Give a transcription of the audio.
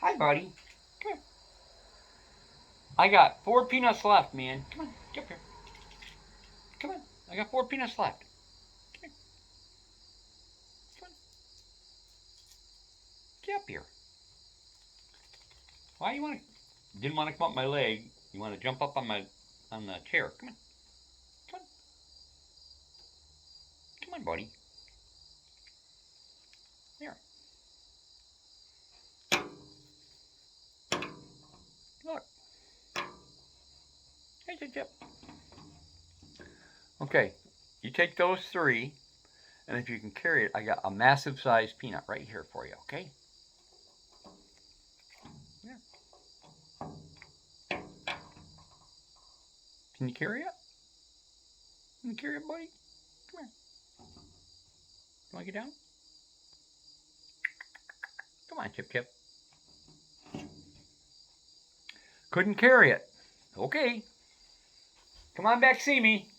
Hi, buddy. Come here. I got 4 peanuts left, man. Come on, get up here. Come on. I got 4 peanuts left. Come here. Come on. Get up here. Why you want to? Didn't want to come up my leg. You want to jump up on the chair? Come on. Come on. Come on, buddy. Here. Look. Hey, Chip Chip. Okay. You take those 3, and if you can carry it, I got a massive sized peanut right here for you. Okay. Here. Can you carry it? Can you carry it, buddy? Come here. You want to get down? Come on, Chip Chip. Couldn't carry it. Okay. Come on back, see me.